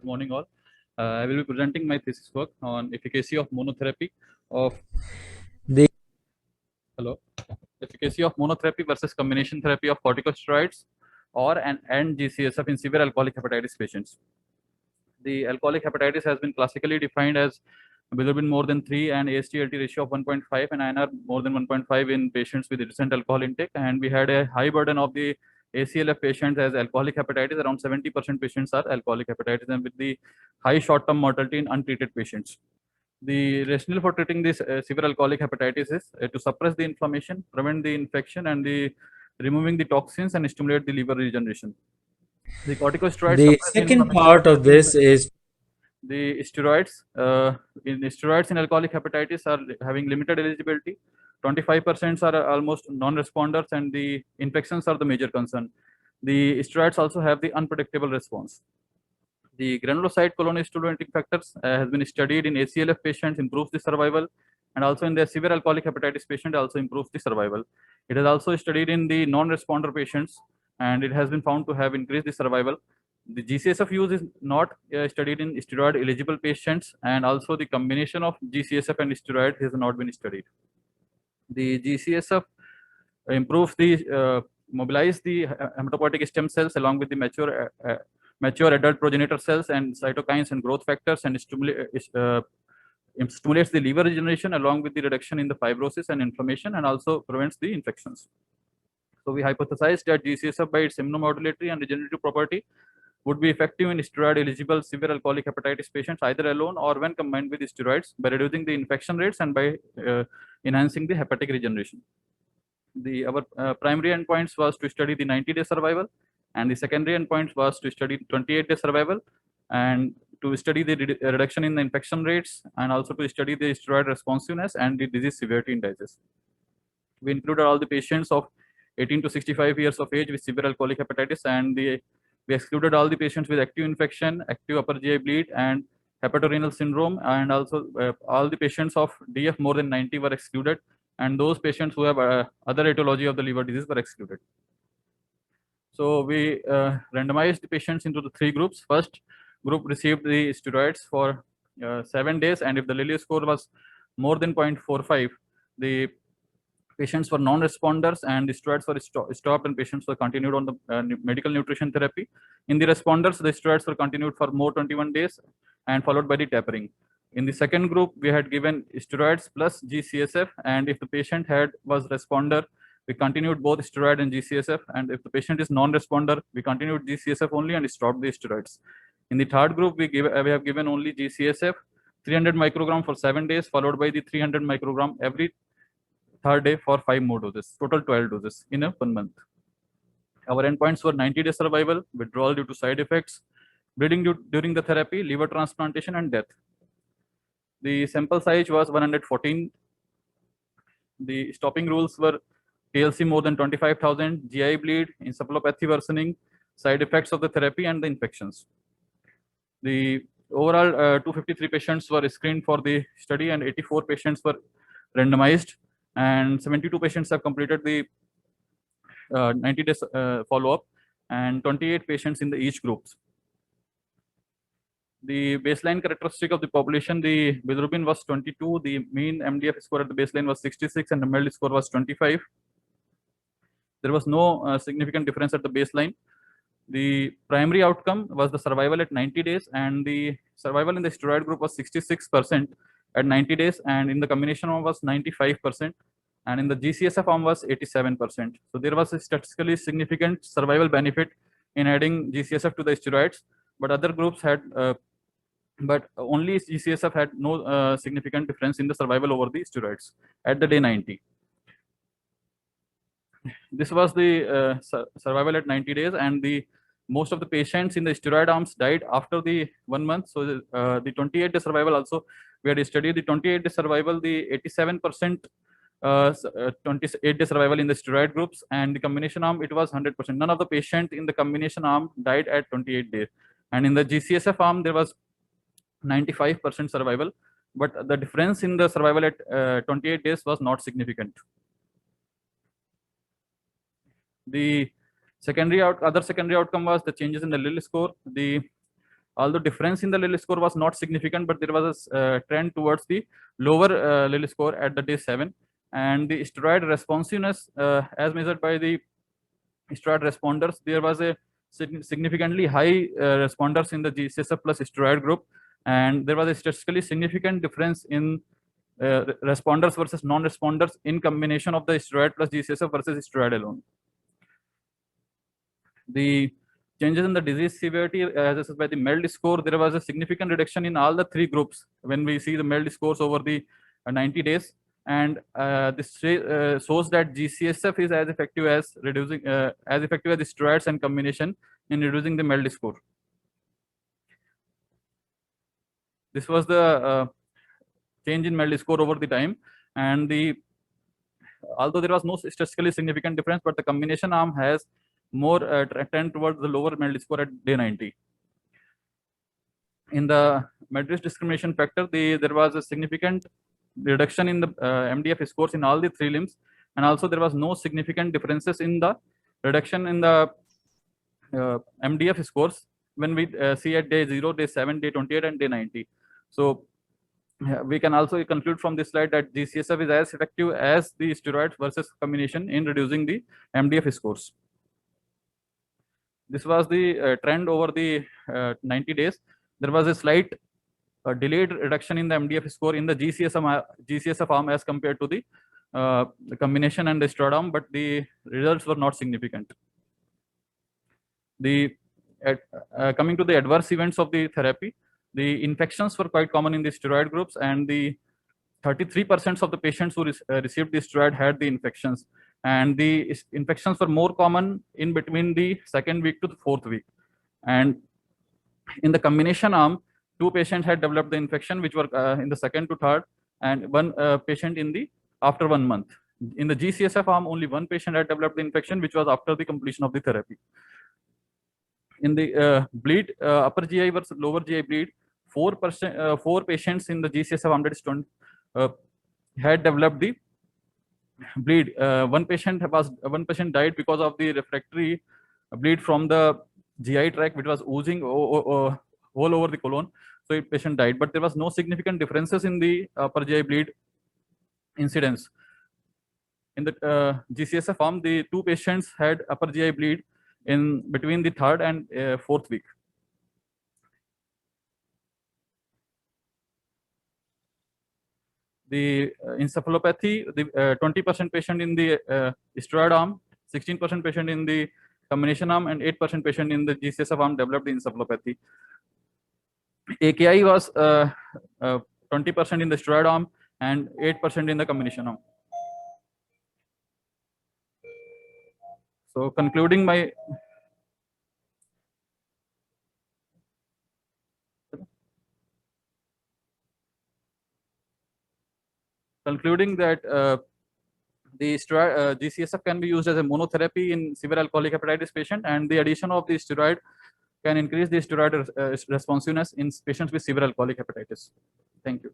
Good morning, all. I will be presenting my thesis work on efficacy of monotherapy of The hello, efficacy of monotherapy versus combination therapy of corticosteroids or and GCSF in severe alcoholic hepatitis patients. The alcoholic hepatitis has been classically defined as bilirubin more than 3 and AST-ALT ratio of 1.5 and INR more than 1.5 in patients with recent alcohol intake. And we had a high burden of the ACLF patients as alcoholic hepatitis. Around 70% patients are alcoholic hepatitis, and with the high short-term mortality in untreated patients. The rationale for treating this severe alcoholic hepatitis is to suppress the inflammation, prevent the infection, and the removing the toxins and stimulate the liver regeneration. The corticosteroids the suppress the second inflammation. part of this is The steroids in alcoholic hepatitis are having limited eligibility. 25% are almost non-responders, and the infections are the major concern. The steroids also have the unpredictable response. The granulocyte colony stimulating factors has been studied in ACLF patients, improves the survival, and also in the severe alcoholic hepatitis patient also improves the survival. It is also studied in the non-responder patients, and it has been found to have increased the survival. The GCSF use is not studied in steroid eligible patients, and also the combination of GCSF and steroid has not been studied. The GCSF improves the mobilize the hematopoietic stem cells along with the mature adult progenitor cells and cytokines and growth factors, and stimulates the liver regeneration along with the reduction in the fibrosis and inflammation, and also prevents the infections. So we hypothesized that GCSF by its immunomodulatory and regenerative property would be effective in steroid-eligible severe alcoholic hepatitis patients either alone or when combined with steroids by reducing the infection rates and by enhancing the hepatic regeneration. Our primary endpoints was to study the 90-day survival, and the secondary endpoints was to study 28-day survival, and to study the reduction in the infection rates, and also to study the steroid responsiveness and the disease severity indices. We included all the patients of 18 to 65 years of age with severe alcoholic hepatitis, and we excluded all the patients with active infection, active upper GI bleed, and hepatorenal syndrome, and also all the patients of DF more than 90 were excluded, and those patients who have other etiology of the liver disease were excluded. So we randomized the patients into the 3 groups. First group received the steroids for 7 days, and if the Lilly score was more than 0.45, the patients were non-responders and the steroids were stopped, and patients were continued on the medical nutrition therapy. In the responders, the steroids were continued for more 21 days and followed by the tapering. In the second group, we had given steroids plus GCSF, and if the patient was responder, we continued both steroid and GCSF, and if the patient is non-responder, we continued GCSF only and stopped the steroids. In the third group, we have given only GCSF 300 microgram for 7 days, followed by the 300 microgram every third day for 5 more doses, total 12 doses in a 1 month. Our endpoints were 90-day survival, withdrawal due to side effects, bleeding during the therapy, liver transplantation, and death. The sample size was 114. The stopping rules were TLC more than 25,000, GI bleed, encephalopathy worsening, side effects of the therapy, and the infections. The overall 253 patients were screened for the study, and 84 patients were randomized, and 72 patients have completed the 90 days follow-up, and 28 patients in the each groups. The baseline characteristic of the population, the bilirubin was 22, the mean MDF score at the baseline was 66, and the MELD score was 25. There was no significant difference at the baseline. The primary outcome was the survival at 90 days, and the survival in the steroid group was 66% at 90 days, and in the combination arm was 95%, and in the GCSF arm was 87%. So there was a statistically significant survival benefit in adding GCSF to the steroids, but other groups had, but only GCSF had no significant difference in the survival over the steroids at the day 90. This was the survival at 90 days, and most of the patients in the steroid arms died after the 1 month. So the 28-day survival also, we had studied the 28-day survival, the 87% 28-day survival in the steroid groups, and the combination arm, it was 100%. None of the patient in the combination arm died at 28 days. And in the GCSF arm, there was 95% survival, but the difference in the survival at 28 days was not significant. The other secondary outcome was the changes in the Lilly score. although difference in the Lille score was not significant, but there was a trend towards the lower Lille score at the day 7. And the steroid responsiveness, as measured by the steroid responders, there was a significantly high responders in the G-CSF plus steroid group, and there was a statistically significant difference in responders versus non-responders in combination of the steroid plus G-CSF versus steroid alone. The changes in the disease severity, as assessed by the MELD score, there was a significant reduction in all the 3 groups when we see the MELD scores over the 90 days. And this shows that G-CSF is as effective as reducing, as effective as the steroids and combination in reducing the MELD score. This was the change in MELD score over the time, and although there was no statistically significant difference, but the combination arm has more trend towards the lower MELD score at day 90. In the MADRS discrimination factor, there was a significant reduction in the MDF scores in all the 3 limbs, and also there was no significant differences in the reduction in the MDF scores when we see at day 0, day 7, day 28, and day 90. So we can also conclude from this slide that G-CSF is as effective as the steroids versus combination in reducing the MDF scores. This was the trend over the 90 days. There was a slight delayed reduction in the MDF score in the G-CSF arm as compared to the combination and the steroid arm, but the results were not significant. Coming to the adverse events of the therapy, the infections were quite common in the steroid groups, and the 33% of the patients who received the steroid had the infections, and the infections were more common in between the 2nd week to the 4th week. And in the combination arm, 2 patients had developed the infection, which were in the 2nd to 3rd, and 1 patient after 1 month. In the G-CSF arm, only 1 patient had developed the infection, which was after the completion of the therapy. In the bleed, upper GI versus lower GI bleed, 4 patients in the G-CSF arm, that is 20, had developed the bleed. One patient died because of the refractory bleed from the GI tract, which was oozing all over the colon. So the patient died, but there was no significant differences in the upper GI bleed incidence. In the G-CSF arm, the 2 patients had upper GI bleed in between the 3rd and 4th week. The encephalopathy, the 20% patient in the steroid arm, 16% patient in the combination arm, and 8% patient in the G-CSF arm developed the encephalopathy. AKI was 20% in the steroid arm and 8% in the combination arm. So concluding that the G-CSF can be used as a monotherapy in severe alcoholic hepatitis patient, and the addition of the steroid can increase the steroid responsiveness in patients with severe alcoholic hepatitis. Thank you.